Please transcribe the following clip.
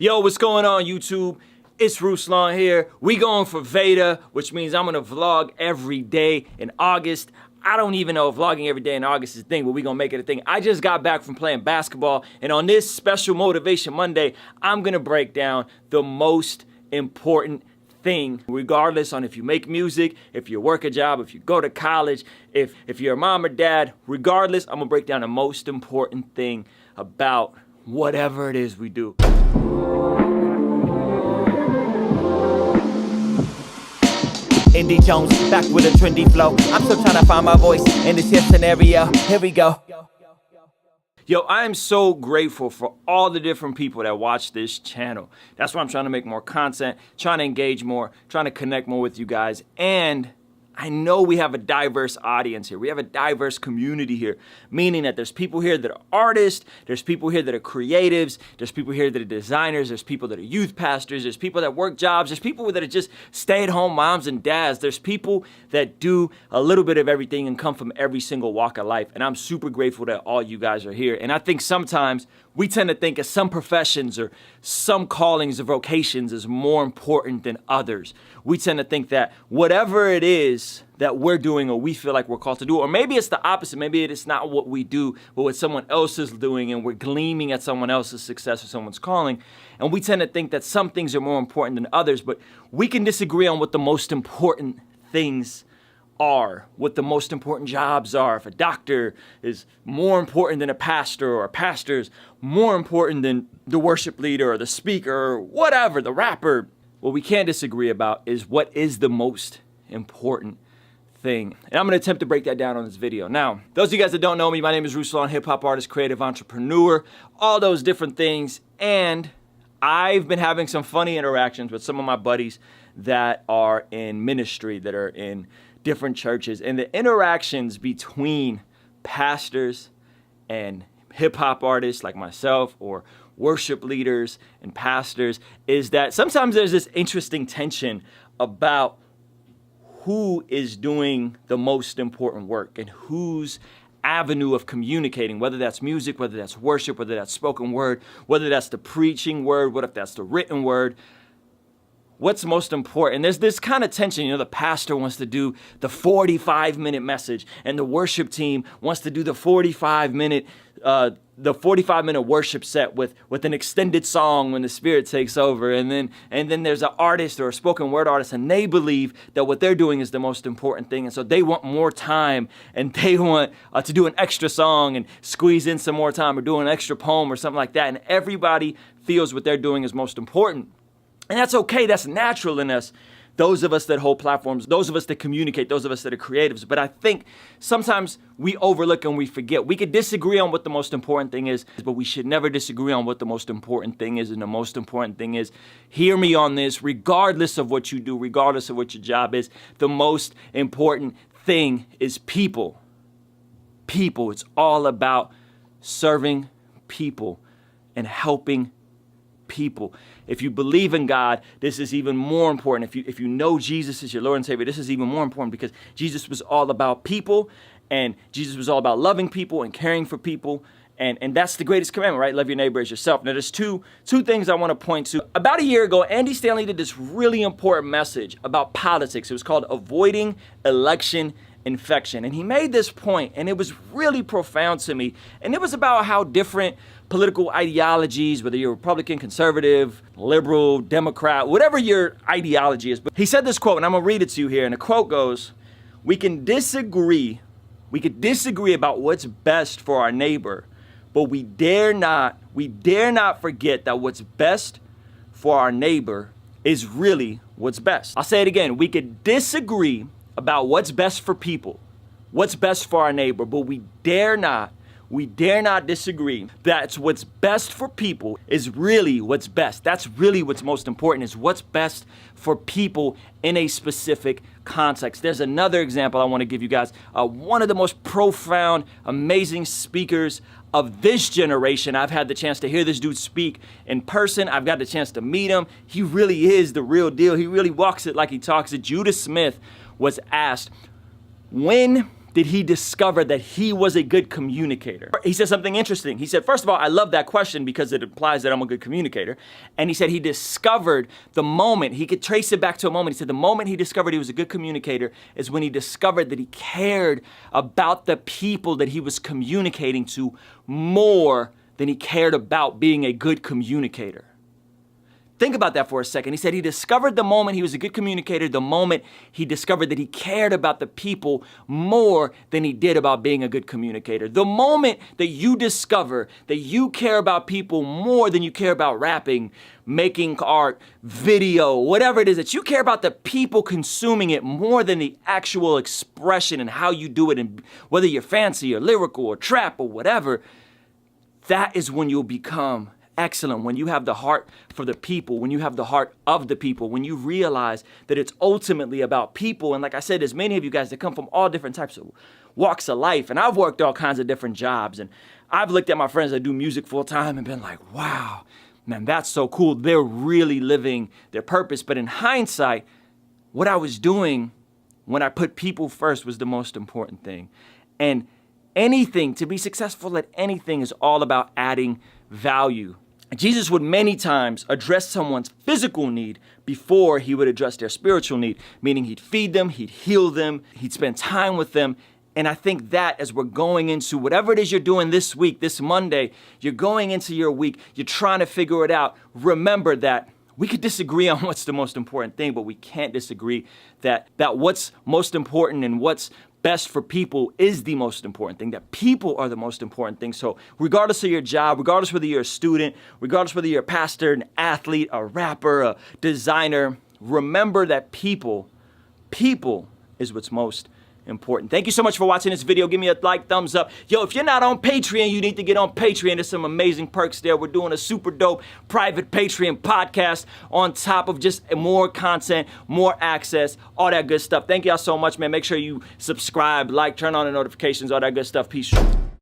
Yo, what's going on, YouTube? It's Ruslan here. We going for Veda, which means I'm gonna vlog every day in August. I don't even know if vlogging every day in August is a thing, but we gonna make it a thing. I just got back from playing basketball, and on this special Motivation Monday, I'm gonna break down the most important thing, regardless on if you make music, if you work a job, if you go to college, if you're a mom or dad, regardless, I'm gonna break down the most important thing about whatever it is we do. Indy Jones, back with a trendy flow. I'm still trying to find my voice in this here scenario. Here we go. Yo, I am so grateful for all the different people that watch this channel. That's why I'm trying to make more content, trying to engage more, trying to connect more with you guys. And I know we have a diverse audience here. We have a diverse community here, meaning that there's people here that are artists, there's people here that are creatives, there's people here that are designers, there's people that are youth pastors, there's people that work jobs, there's people that are just stay-at-home moms and dads, there's people that do a little bit of everything and come from every single walk of life. And I'm super grateful that all you guys are here. And I think sometimes we tend to think of some professions or some callings or vocations is more important than others. We tend to think that whatever it is that we're doing or we feel like we're called to do, or maybe it's the opposite, maybe it's not what we do, but what someone else is doing, and we're gleaming at someone else's success or someone's calling, and we tend to think that some things are more important than others, but we can disagree on what the most important things are, what the most important jobs are. If a doctor is more important than a pastor, or a pastor is more important than the worship leader or the speaker or whatever, the rapper, what we can't disagree about is what is the most important thing. And I'm gonna attempt to break that down on this video. Now, those of you guys that don't know me, my name is Ruslan, hip-hop artist, creative entrepreneur, all those different things. And I've been having some funny interactions with some of my buddies that are in ministry, that are in different churches, and the interactions between pastors and hip-hop artists like myself, or worship leaders and pastors, is that sometimes there's this interesting tension about who is doing the most important work and whose avenue of communicating, whether that's music, whether that's worship, whether that's spoken word, whether that's the preaching word, what if that's the written word. What's most important? There's this kind of tension, the pastor wants to do the 45-minute message, and the worship team wants to do the 45-minute worship set with an extended song when the Spirit takes over, and then there's an artist or a spoken word artist, and they believe that what they're doing is the most important thing, and so they want more time, and they want to do an extra song and squeeze in some more time, or do an extra poem or something like that, and everybody feels what they're doing is most important. And that's okay, that's natural in us, those of us that hold platforms, those of us that communicate, those of us that are creatives. But I think sometimes we overlook and we forget. We could disagree on what the most important thing is, but we should never disagree on what the most important thing is. And the most important thing is, hear me on this, regardless of what you do, regardless of what your job is, the most important thing is people. People, it's all about serving people and helping people. If you believe in God, this is even more important. If you know Jesus is your Lord and Savior, this is even more important, because Jesus was all about people, and Jesus was all about loving people and caring for people, and that's the greatest commandment, right? Love your neighbor as yourself. Now, there's two things I want to point to. About a year ago, Andy Stanley did this really important message about politics. It was called Avoiding Election Infection, and he made this point, and it was really profound to me, and it was about how different political ideologies, whether you're Republican, conservative, liberal, Democrat, whatever your ideology is. But he said this quote, and I'm gonna read it to you here, and the quote goes, we could disagree about what's best for our neighbor, but we dare not forget that what's best for our neighbor is really what's best. I'll say it again, we could disagree about what's best for people, what's best for our neighbor, but we dare not disagree that what's best for people is really what's best. That's really what's most important, is what's best for people in a specific context. There's another example I want to give you guys. One of the most profound, amazing speakers of this generation. I've had the chance to hear this dude speak in person. I've got the chance to meet him. He really is the real deal. He really walks it like he talks it. Judah Smith was asked, when did he discover that he was a good communicator? He said something interesting. He said, first of all, I love that question because it implies that I'm a good communicator. And he said he discovered the moment, he could trace it back to a moment. He said the moment he discovered he was a good communicator is when he discovered that he cared about the people that he was communicating to more than he cared about being a good communicator. Think about that for a second. He said he discovered the moment he was a good communicator, the moment he discovered that he cared about the people more than he did about being a good communicator. The moment that you discover that you care about people more than you care about rapping, making art, video, whatever it is, that you care about the people consuming it more than the actual expression and how you do it, and whether you're fancy or lyrical or trap or whatever, that is when you'll become excellent, when you have the heart for the people, when you have the heart of the people, when you realize that it's ultimately about people. And like I said, there's many of you guys that come from all different types of walks of life, and I've worked all kinds of different jobs, and I've looked at my friends that do music full time and been like, wow, man, that's so cool. They're really living their purpose. But in hindsight, what I was doing when I put people first was the most important thing. And anything, to be successful at anything, is all about adding value. Jesus would many times address someone's physical need before he would address their spiritual need, meaning he'd feed them, he'd heal them, he'd spend time with them. And I think that as we're going into whatever it is you're doing this week, this Monday, you're going into your week, you're trying to figure it out, remember that we could disagree on what's the most important thing, but we can't disagree that what's most important and what's best for people is the most important thing, that people are the most important thing. So regardless of your job, regardless whether you're a student, regardless whether you're a pastor, an athlete, a rapper, a designer, remember that people is what's most important. Thank you so much for watching this video. Give me a like, thumbs up. Yo, if you're not on Patreon, you need to get on Patreon. There's some amazing perks there. We're doing a super dope private Patreon podcast on top of just more content, more access, all that good stuff. Thank y'all so much, man. Make sure you subscribe, like, turn on the notifications, all that good stuff. Peace.